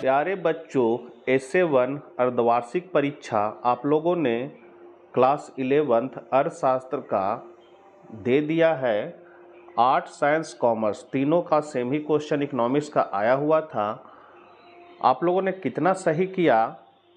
प्यारे बच्चों, एसे-1 अर्धवार्षिक परीक्षा आप लोगों ने क्लास 11th अर्थशास्त्र का दे दिया है। आर्ट, साइंस, कॉमर्स तीनों का सेम ही क्वेश्चन इकोनॉमिक्स का आया हुआ था। आप लोगों ने कितना सही किया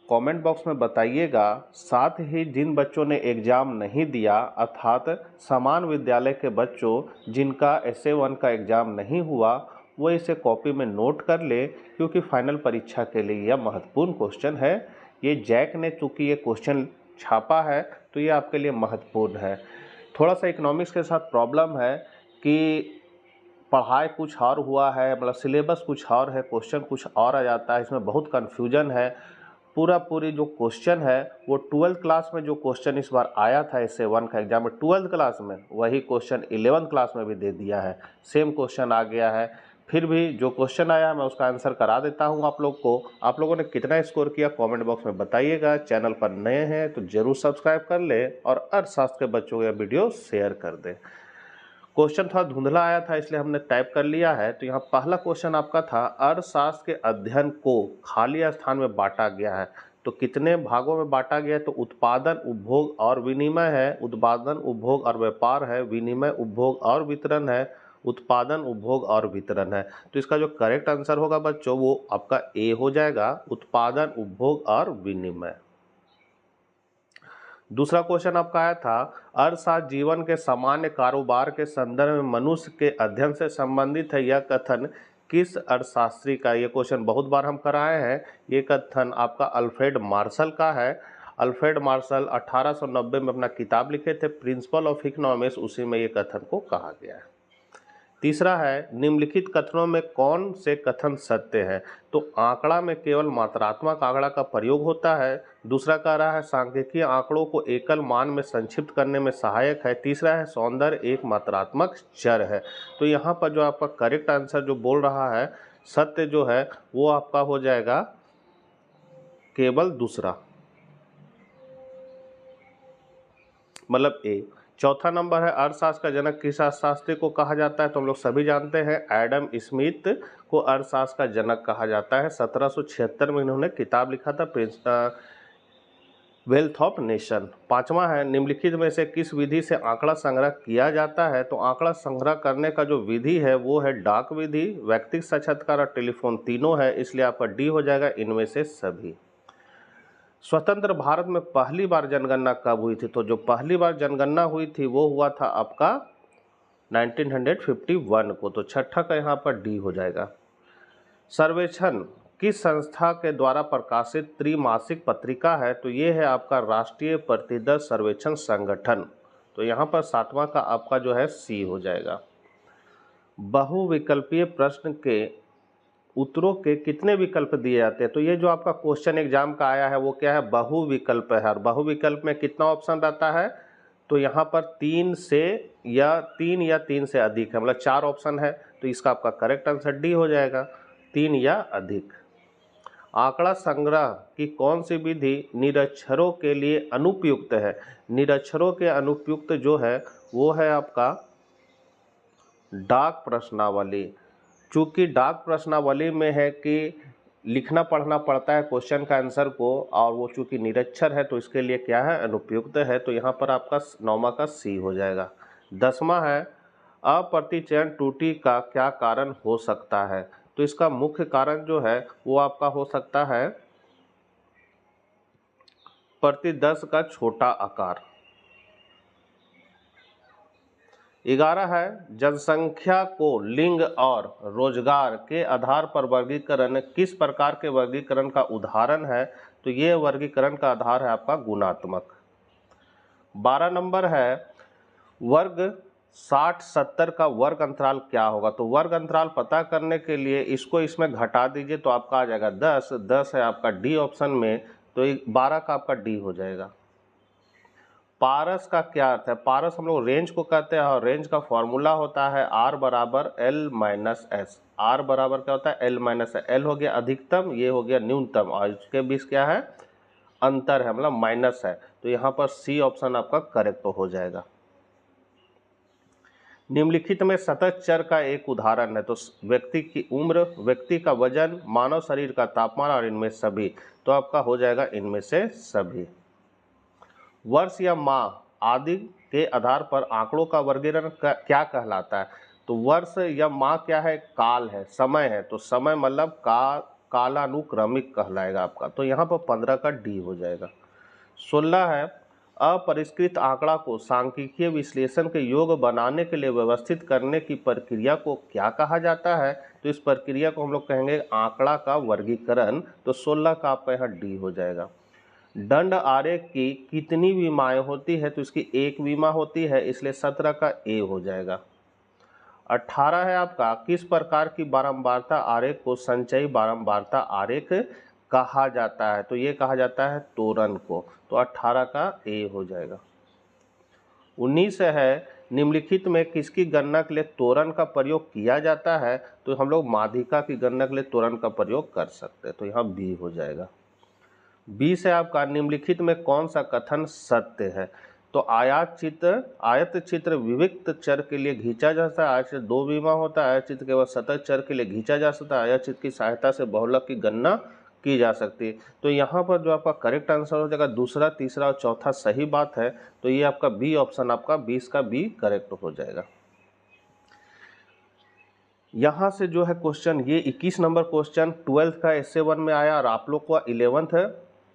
कमेंट बॉक्स में बताइएगा। साथ ही जिन बच्चों ने एग्ज़ाम नहीं दिया अर्थात समान विद्यालय के बच्चों जिनका एसे-1 का एग्ज़ाम नहीं हुआ, वो इसे कॉपी में नोट कर ले, क्योंकि फाइनल परीक्षा के लिए यह महत्वपूर्ण क्वेश्चन है। ये जैक ने चूँकि ये क्वेश्चन छापा है तो ये आपके लिए महत्वपूर्ण है। थोड़ा सा इकोनॉमिक्स के साथ प्रॉब्लम है कि पढ़ाई कुछ और हुआ है, मतलब सिलेबस कुछ और है, क्वेश्चन कुछ और आ जाता है, इसमें बहुत कन्फ्यूजन है। पूरी जो क्वेश्चन है वो 12th क्लास में जो क्वेश्चन इस बार आया था एसे-1 का एग्जाम में 12th क्लास में, वही क्वेश्चन 11th क्लास में भी दे दिया है। सेम क्वेश्चन आ गया है। फिर भी जो क्वेश्चन आया मैं उसका आंसर करा देता हूं आप लोग को। आप लोगों ने कितना स्कोर किया कमेंट बॉक्स में बताइएगा। चैनल पर नए हैं तो जरूर सब्सक्राइब कर ले और अर्थशास्त्र के बच्चों को यह वीडियो शेयर कर दे। क्वेश्चन थोड़ा धुंधला आया था इसलिए हमने टाइप कर लिया है। तो यहाँ पहला क्वेश्चन आपका था, अर्थशास्त्र के अध्ययन को खाली स्थान में बांटा गया है। तो कितने भागों में बांटा गया है? तो उत्पादन, उपभोग और विनिमय है, उत्पादन, उपभोग और व्यापार है, विनिमय, उपभोग और वितरण है, उत्पादन, उपभोग और वितरण है। तो इसका जो करेक्ट आंसर होगा बच्चों वो आपका ए हो जाएगा, उत्पादन, उपभोग और विनिमय। दूसरा क्वेश्चन आपका आया था, अर्थशास्त्र जीवन के सामान्य कारोबार के संदर्भ में मनुष्य के अध्ययन से संबंधित है। यह कथन किस अर्थशास्त्री का? ये क्वेश्चन बहुत बार हम कराए हैं। ये कथन आपका अल्फ्रेड मार्शल का है। अल्फ्रेड मार्शल 1890 में अपना किताब लिखे थे प्रिंसिपल ऑफ इकोनॉमिक्स, उसी में ये कथन को कहा गया है। तीसरा है, निम्नलिखित कथनों में कौन से कथन सत्य है? तो आंकड़ा में केवल मात्रात्मक आंकड़ा का प्रयोग होता है। दूसरा कह रहा है सांख्यिकीय आंकड़ों को एकल मान में संक्षिप्त करने में सहायक है। तीसरा है सौंदर्य एक मात्रात्मक चर है। तो यहाँ पर जो आपका करेक्ट आंसर जो बोल रहा है सत्य जो है वो आपका हो जाएगा केवल दूसरा, मतलब ए। चौथा नंबर है, अर्थशास्त्र का जनक किस अर्थशास्त्री को कहा जाता है? तो हम लोग सभी जानते हैं एडम स्मिथ को अर्थशास्त्र का जनक कहा जाता है। 1776 में इन्होंने किताब लिखा था वेल्थ ऑफ नेशन। पांचवा है, निम्नलिखित में से किस विधि से आंकड़ा संग्रह किया जाता है? तो आंकड़ा संग्रह करने का जो विधि है वो है डाक विधि, व्यक्तिगत साक्षात्कार और टेलीफोन तीनों है, इसलिए आपका डी हो जाएगा इनमें से सभी। स्वतंत्र भारत में पहली बार जनगणना कब हुई थी? तो जो पहली बार जनगणना हुई थी वो हुआ था आपका 1951 को। तो छठा का यहाँ पर डी हो जाएगा। सर्वेक्षण किस संस्था के द्वारा प्रकाशित त्रिमासिक पत्रिका है? तो ये है आपका राष्ट्रीय प्रतिदर्श सर्वेक्षण संगठन। तो यहाँ पर सातवां का आपका जो है सी हो जाएगा। बहुविकल्पीय प्रश्न के उत्तरों के कितने विकल्प दिए जाते हैं? तो ये जो आपका क्वेश्चन एग्जाम का आया है वो क्या है? बहुविकल्प है। और बहुविकल्प में कितना ऑप्शन रहता है? तो यहाँ पर 3 या 3 से अधिक है, मतलब 4 ऑप्शन है। तो इसका आपका करेक्ट आंसर डी हो जाएगा, 3 या अधिक। आंकड़ा संग्रह की कौन सी विधि निरक्षरों के लिए अनुपयुक्त है? निरक्षरों के अनुपयुक्त जो है वो है आपका डाक प्रश्नावली। चूँकि डाक प्रश्नावली में है कि लिखना पढ़ना पड़ता है क्वेश्चन का आंसर को, और वो चूँकि निरक्षर है तो इसके लिए क्या है? अनुपयुक्त है। तो यहाँ पर आपका 9वां का सी हो जाएगा। 10वां है, अप्रतिचयन त्रुटि का क्या कारण हो सकता है? तो इसका मुख्य कारण जो है वो आपका हो सकता है प्रतिदर्श का छोटा आकार। 11 है, जनसंख्या को लिंग और रोजगार के आधार पर वर्गीकरण किस प्रकार के वर्गीकरण का उदाहरण है? तो ये वर्गीकरण का आधार है आपका गुणात्मक। 12 नंबर है, वर्ग 60-70 का वर्ग अंतराल क्या होगा? तो वर्ग अंतराल पता करने के लिए इसको इसमें घटा दीजिए तो आपका आ जाएगा 10। 10 है आपका डी ऑप्शन में, तो 12 का आपका डी हो जाएगा। पारस का क्या अर्थ है? पारस हम लोग रेंज को कहते हैं और रेंज का फॉर्मूला होता है आर बराबर एल माइनस एस। आर बराबर क्या होता है? L minus S. एल हो गया अधिकतम, ये हो गया न्यूनतम, और इसके बीच क्या है? अंतर है, मतलब माइनस है। तो यहाँ पर सी ऑप्शन आपका करेक्ट हो जाएगा। निम्नलिखित में सतत चर का एक उदाहरण है। तो व्यक्ति की उम्र, व्यक्ति का वजन, मानव शरीर का तापमान और इनमें सभी। तो आपका हो जाएगा इनमें से सभी। वर्ष या माह आदि के आधार पर आंकड़ों का वर्गीकरण क्या कहलाता है? तो वर्ष या माह क्या है? काल है, समय है। तो समय मतलब कालानुक्रमिक कहलाएगा आपका। तो यहाँ पर 15 का डी हो जाएगा। 16 है, अपरिष्कृत आंकड़ा को सांख्यिकीय विश्लेषण के योग्य बनाने के लिए व्यवस्थित करने की प्रक्रिया को क्या कहा जाता है? तो इस प्रक्रिया को हम लोग कहेंगे आंकड़ा का वर्गीकरण। तो 16 का आपका यहाँ डी हो जाएगा। दंड आरेख की कितनी विमाएं होती है? तो इसकी एक विमा होती है, इसलिए 17 का ए हो जाएगा। 18 है आपका, किस प्रकार की बारंबारता आरेख को संचयी बारंबारता आरेख कहा जाता है? तो ये कहा जाता है तोरण को। तो 18 का ए हो जाएगा। 19 है, निम्नलिखित में किसकी गणना के लिए तोरण का प्रयोग किया जाता है? तो हम लोग माध्यिका की गणना के लिए तोरण का प्रयोग कर सकते हैं। तो यहाँ बी हो जाएगा। 20 है आपका, निम्नलिखित में कौन सा कथन सत्य है? तो आयत चित्र विविक्त चर के लिए खींचा जा सकता है। आयत चित्र 2 विमा होता है। आयत चित्र केवल सतत चर के लिए खींचा जा सकता है। आयत चित्र की सहायता से बहुलक की गणना की जा सकती है। तो यहाँ पर जो आपका करेक्ट आंसर हो जाएगा दूसरा, तीसरा और चौथा सही बात है। तो ये आपका बी ऑप्शन, आपका 20 का बी करेक्ट हो जाएगा। यहाँ से जो है क्वेश्चन, ये 21 नंबर क्वेश्चन 12th का एसए 1 में आया और आप लोग को 11th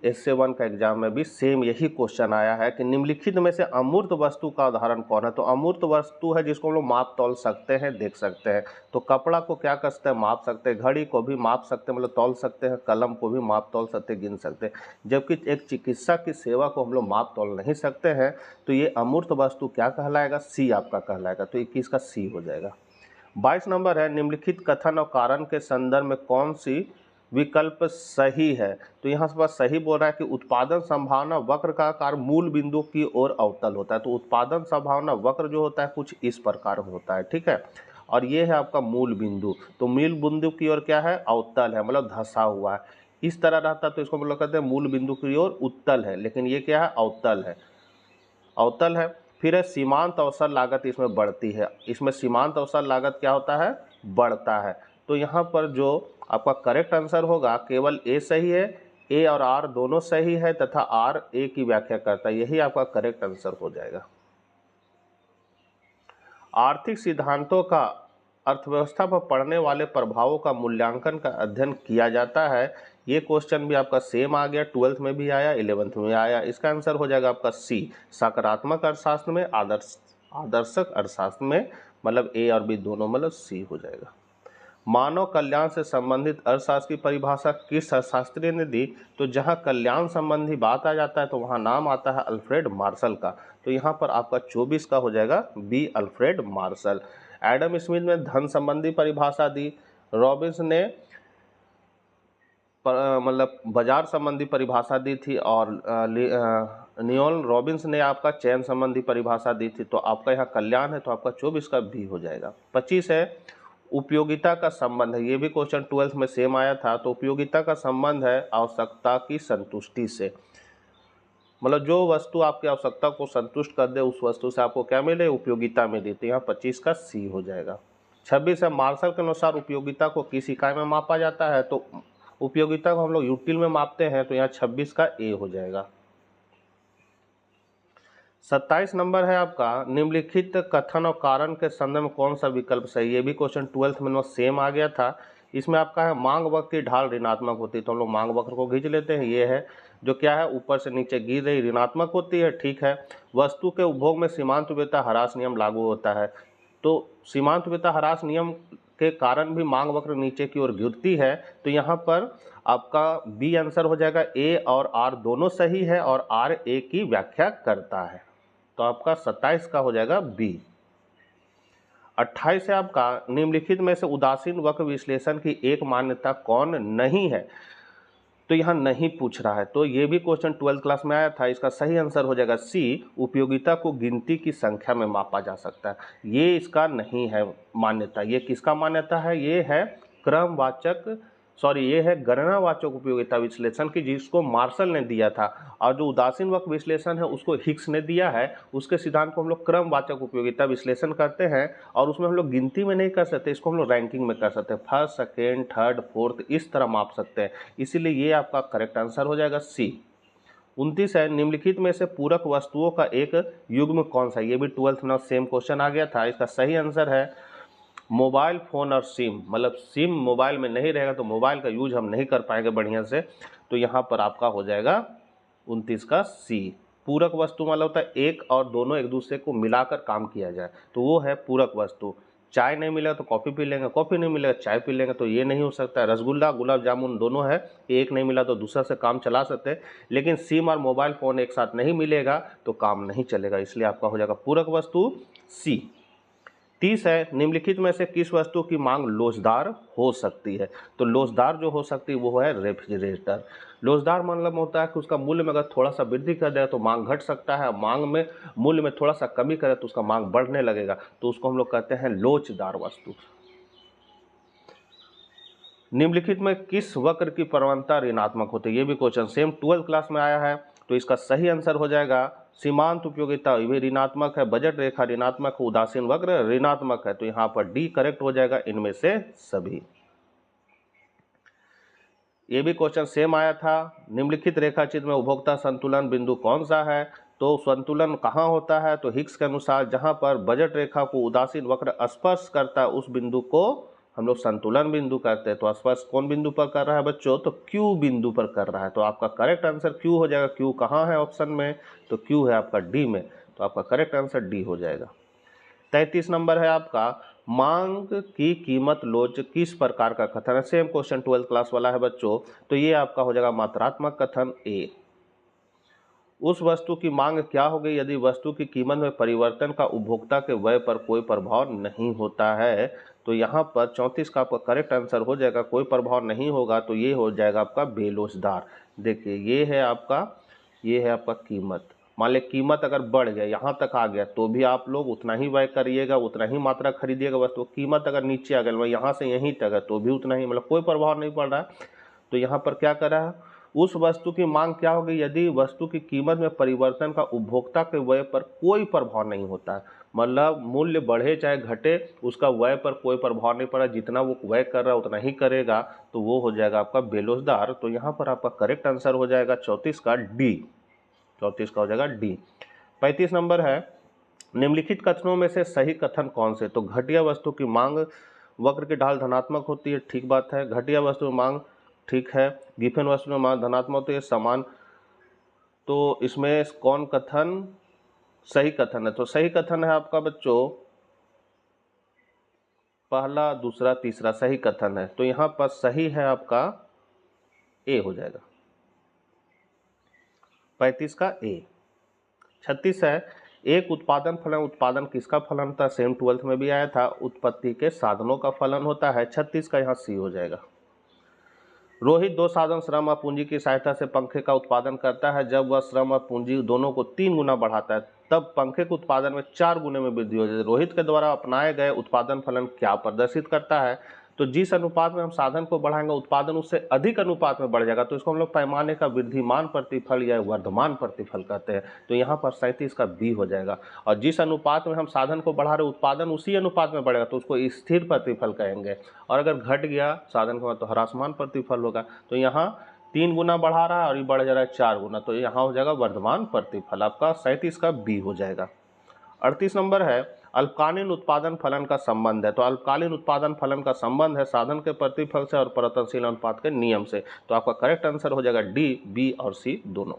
एसए 1 का एग्जाम में भी सेम यही क्वेश्चन आया है कि निम्नलिखित में से अमूर्त वस्तु का उदाहरण कौन है? तो अमूर्त वस्तु है जिसको हम लोग माप तौल सकते हैं, देख सकते हैं। तो कपड़ा को क्या कर सकते हैं? माप सकते हैं। घड़ी को भी माप सकते हैं, मतलब तौल सकते हैं। कलम को भी माप तौल सकते हैं, गिन सकते हैं। जबकि एक चिकित्सा की सेवा को हम लोग माप तौल नहीं सकते हैं। तो ये अमूर्त वस्तु क्या कहलाएगा? सी आपका कहलाएगा। तो 21 का सी हो जाएगा। 22 नंबर है, निम्नलिखित कथन और कारण के संदर्भ में कौन सी विकल्प सही है? तो यहाँ से बस सही बोल रहा है कि उत्पादन संभावना वक्र का आकार मूल बिंदु की ओर अवतल होता है। तो उत्पादन संभावना वक्र जो होता है कुछ इस प्रकार होता है, ठीक है। और ये है आपका मूल बिंदु। तो मूल बिंदु की ओर क्या है? अवतल है, मतलब धंसा हुआ है। इस तरह रहता तो इसको हम लोग कहते हैं मूल बिंदु की ओर उत्तल है, लेकिन ये क्या है? अवतल है, अवतल है। फिर है सीमांत अवसर लागत इसमें बढ़ती है। इसमें सीमांत अवसर लागत क्या होता है? बढ़ता है। तो यहाँ पर जो आपका करेक्ट आंसर होगा केवल ए सही है। ए और आर दोनों सही है तथा आर ए की व्याख्या करता है, यही आपका करेक्ट आंसर हो जाएगा। आर्थिक सिद्धांतों का अर्थव्यवस्था पर पड़ने वाले प्रभावों का मूल्यांकन का अध्ययन किया जाता है। ये क्वेश्चन भी आपका सेम आ गया, 12th में भी आया, 11th में आया। इसका आंसर हो जाएगा आपका सी, सकारात्मक अर्थशास्त्र में, आदर्शक अर्थशास्त्र में, मतलब ए और बी दोनों, मतलब सी हो जाएगा। मानव कल्याण से संबंधित अर्थशास्त्र की परिभाषा किस अर्थशास्त्री ने दी? तो जहां कल्याण संबंधी बात आ जाता है तो वहां नाम आता है अल्फ्रेड मार्शल का। तो यहां पर आपका 24 का हो जाएगा B, Alfred Marshall. Adam Smith ने धन संबंधी परिभाषा दी। रॉबिन्स ने मतलब बाजार संबंधी परिभाषा दी थी और नियोल रॉबिन्स ने आपका चयन संबंधी परिभाषा दी थी। तो आपका यहाँ कल्याण है, तो आपका 24 का बी हो जाएगा। 25 है, उपयोगिता का संबंध है। ये भी क्वेश्चन 12th में सेम आया था। तो उपयोगिता का संबंध है आवश्यकता की संतुष्टि से, मतलब जो वस्तु आपकी आवश्यकता को संतुष्ट कर दे उस वस्तु से आपको क्या मिले? उपयोगिता मिली। तो यहाँ 25 का सी हो जाएगा। 26 है, मार्शल के अनुसार उपयोगिता को किस इकाई में मापा जाता है? तो उपयोगिता को हम लोग यूटिल में मापते हैं। तो यहाँ 26 का ए हो जाएगा। 27 नंबर है आपका, निम्नलिखित कथन और कारण के संदर्भ में कौन सा विकल्प सही? ये भी क्वेश्चन 12th में सेम आ गया था। इसमें आपका है मांग वक्र की ढाल ऋणात्मक होती है। तो हम लोग मांग वक्र को खींच लेते हैं। ये है जो क्या है, ऊपर से नीचे गिर रही, ऋणात्मक होती है, ठीक है। वस्तु के उपभोग में सीमांत उपयोगिता ह्रास नियम लागू होता है। तो सीमांत उपयोगिता ह्रास नियम के कारण भी मांग वक्र नीचे की ओर गिरती है। तो यहाँ पर आपका बी आंसर हो जाएगा। ए और आर दोनों सही है और आर ए की व्याख्या करता है। तो आपका 27 का हो जाएगा बी। 28 है आपका, निम्नलिखित में से उदासीन वक्र विश्लेषण की एक मान्यता कौन नहीं है? तो यहाँ नहीं पूछ रहा है। तो ये भी क्वेश्चन 12th क्लास में आया था। इसका सही आंसर हो जाएगा सी, उपयोगिता को गिनती की संख्या में मापा जा सकता है। ये इसका नहीं है मान्यता। ये किसका मान्यता है? ये है क्रमवाचक सॉरी ये है गणनावाचक उपयोगिता विश्लेषण की, जिसको मार्शल ने दिया था, और जो उदासीन वक्र विश्लेषण है उसको हिक्स ने दिया है। उसके सिद्धांत को हम लोग क्रमवाचक उपयोगिता विश्लेषण करते हैं, और उसमें हम लोग गिनती में नहीं कर सकते, इसको हम लोग रैंकिंग में कर सकते हैं, फर्स्ट सेकेंड थर्ड फोर्थ इस तरह माप सकते हैं। इसीलिए ये आपका करेक्ट आंसर हो जाएगा सी। 29 है, निम्नलिखित में से पूरक वस्तुओं का एक युग्म कौन सा है? ये भी 12th में सेम क्वेश्चन आ गया था। इसका सही आंसर है मोबाइल फ़ोन और सिम, मतलब सिम मोबाइल में नहीं रहेगा तो मोबाइल का यूज हम नहीं कर पाएंगे बढ़िया से, तो यहाँ पर आपका हो जाएगा 29 का सी। पूरक वस्तु मतलब होता है एक और दोनों एक दूसरे को मिलाकर काम किया जाए, तो वो है पूरक वस्तु। चाय नहीं मिलेगा तो कॉफ़ी पी लेंगे, कॉफ़ी नहीं मिलेगा चाय पी लेंगे, तो ये नहीं हो सकता है। रसगुल्ला गुलाब जामुन दोनों है, एक नहीं मिला तो दूसरा से काम चला सकते हैं, लेकिन सिम और मोबाइल फ़ोन एक साथ नहीं मिलेगा तो काम नहीं चलेगा, इसलिए आपका हो जाएगा पूरक वस्तु सी। 30 है, निम्नलिखित में से किस वस्तु की मांग लोचदार हो सकती है? तो लोचदार जो हो सकती है वो है रेफ्रिजरेटर। लोचदार मतलब होता है कि उसका मूल्य में अगर थोड़ा सा वृद्धि कर दे तो मांग घट सकता है, मांग में मूल्य में थोड़ा सा कमी करे तो उसका मांग बढ़ने लगेगा, तो उसको हम लोग कहते हैं लोचदार वस्तु। निम्नलिखित में किस वक्र की प्रवणता ऋणात्मक होती है? ये भी क्वेश्चन सेम 12th क्लास में आया है, तो इसका सही आंसर हो जाएगा सीमांत उपयोगिता भी ऋणात्मक है, बजट रेखा ऋणात्मक है, उदासीन वक्र ऋणात्मक है, तो यहाँ पर डी करेक्ट हो जाएगा इनमें से सभी। ये भी क्वेश्चन सेम आया था, निम्नलिखित रेखा चित्र में उपभोक्ता संतुलन बिंदु कौन सा है? तो संतुलन कहाँ होता है? तो हिक्स के अनुसार जहाँ पर बजट रेखा को उदासीन वक्र स्पर्श करता है उस बिंदु को हम लोग संतुलन बिंदु कहते हैं। तो स्पर्श कौन बिंदु पर कर रहा है बच्चों? तो क्यू बिंदु पर कर रहा है, तो आपका करेक्ट आंसर क्यू हो जाएगा। क्यू कहाँ है ऑप्शन में? तो क्यू है आपका डी में, तो आपका करेक्ट आंसर डी हो जाएगा। 33 नंबर है आपका, मांग की कीमत लोच किस प्रकार का कथन है? सेम क्वेश्चन 12th क्लास वाला है बच्चों, तो ये आपका हो जाएगा मात्रात्मक कथन ए। उस वस्तु की मांग क्या होगी यदि वस्तु की कीमत में परिवर्तन का उपभोक्ता के व्यय पर कोई प्रभाव नहीं होता है? तो यहाँ पर 34 का आपका करेक्ट आंसर हो जाएगा, कोई प्रभाव नहीं होगा, तो ये हो जाएगा आपका बेलोचदार। देखिए ये है आपका कीमत। मान ले कीमत अगर बढ़ गया यहाँ तक आ गया तो भी आप लोग उतना ही व्यय करिएगा, उतना ही मात्रा खरीदिएगा वस्तु। कीमत अगर नीचे आ गया यहाँ से यहीं तक है तो भी उतना ही, मतलब कोई प्रभाव नहीं पड़ रहा है। तो यहाँ पर क्या कर रहा है, उस वस्तु की मांग क्या होगी यदि वस्तु की कीमत में परिवर्तन का उपभोक्ता के व्यय पर कोई प्रभाव नहीं होता है, मतलब मूल्य बढ़े चाहे घटे उसका व्यय पर कोई प्रभाव नहीं पड़ा, जितना वो व्यय कर रहा है उतना ही करेगा, तो वो हो जाएगा आपका बेलोचदार। तो यहाँ पर आपका करेक्ट आंसर हो जाएगा 34 का डी, 34 का हो जाएगा डी। 35 नंबर है, निम्नलिखित कथनों में से सही कथन कौन से? तो घटिया वस्तु की मांग वक्र की ढाल धनात्मक होती है, ठीक बात है। घटिया वस्तु में मांग, ठीक है। गिफन वस्तु में मांग धनात्मक होती है, समान। तो इसमें कौन कथन सही कथन है? तो सही कथन है आपका बच्चों पहला दूसरा तीसरा सही कथन है, तो यहाँ पर सही है आपका ए हो जाएगा, 35 का ए। 36 है, एक उत्पादन फलन, उत्पादन किसका फलन था? सेम 12th में भी आया था, उत्पत्ति के साधनों का फलन होता है। 36 का यहाँ सी हो जाएगा। रोहित दो साधन श्रम और पूंजी की सहायता से पंखे का उत्पादन करता है। जब वह श्रम और पूंजी दोनों को 3 गुना बढ़ाता है तब पंखे के उत्पादन में 4 गुने में वृद्धि हो जाती है। रोहित के द्वारा अपनाए गए उत्पादन फलन क्या प्रदर्शित करता है? तो जिस अनुपात में हम साधन को बढ़ाएंगे उत्पादन उससे अधिक अनुपात में बढ़ जाएगा, तो इसको हम लोग पैमाने का वृद्धिमान प्रतिफल या वर्धमान प्रतिफल कहते हैं। तो यहाँ पर 37 का बी हो जाएगा। और जिस अनुपात में हम साधन को बढ़ा रहे उत्पादन उसी अनुपात में बढ़ेगा तो उसको स्थिर प्रतिफल कहेंगे, और अगर घट गया साधन का तो ह्रासमान प्रतिफल होगा। तो यहाँ 3 गुना बढ़ा रहा है और ये बढ़ जा रहा है 4 गुना, तो यहाँ हो जाएगा वर्धमान प्रतिफल, आपका 37 का बी हो जाएगा। 38 नंबर है, अल्पकालीन उत्पादन फलन का संबंध है। तो अल्पकालीन उत्पादन फलन का संबंध है साधन के प्रतिफल से और परिवर्तनशील अनुपात के नियम से। तो आपका करेक्ट आंसर हो जाएगा डी, बी और सी दोनों।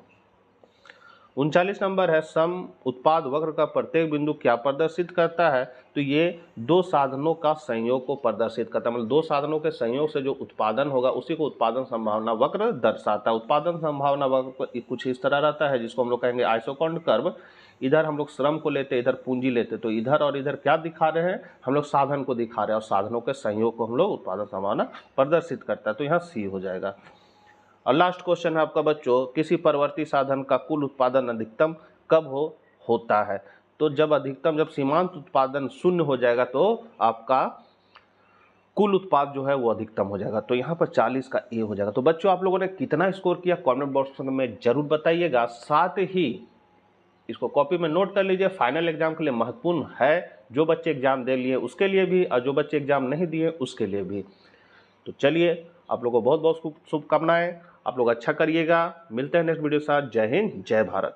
39 नंबर है, सम उत्पाद वक्र का प्रत्येक बिंदु क्या प्रदर्शित करता है? तो ये दो साधनों का संयोग को प्रदर्शित करता है, मतलब दो साधनों के संयोग से जो उत्पादन होगा उसी को उत्पादन संभावना वक्र दर्शाता है। उत्पादन संभावना वक्र कुछ इस तरह रहता है जिसको हम लोग कहेंगे आइसोकॉन्ड कर्व। इधर हम लोग श्रम को लेते, इधर पूंजी लेते, तो इधर और इधर क्या दिखा रहे हैं? हम लोग साधन को दिखा रहे हैं, और साधनों के संयोग को हम लोग उत्पादन संभावना प्रदर्शित करता है, तो यहाँ सी हो जाएगा। और लास्ट क्वेश्चन है आपका बच्चों, किसी परवर्ती साधन का कुल उत्पादन अधिकतम कब होता है? तो जब अधिकतम, जब सीमांत उत्पादन शून्य हो जाएगा तो आपका कुल उत्पाद जो है वो अधिकतम हो जाएगा। तो यहाँ पर 40 का ए हो जाएगा। तो बच्चों आप लोगों ने कितना स्कोर किया कमेंट बॉक्स में जरूर बताइएगा। साथ ही इसको कॉपी में नोट कर लीजिए, फाइनल एग्जाम के लिए महत्वपूर्ण है। जो बच्चे एग्जाम दे लिए उसके लिए भी और जो बच्चे एग्जाम नहीं दिए उसके लिए भी। तो चलिए आप लोगों को बहुत बहुत शुभकामनाएं। आप लोग अच्छा करिएगा। मिलते हैं नेक्स्ट वीडियो के साथ। जय हिंद, जय भारत।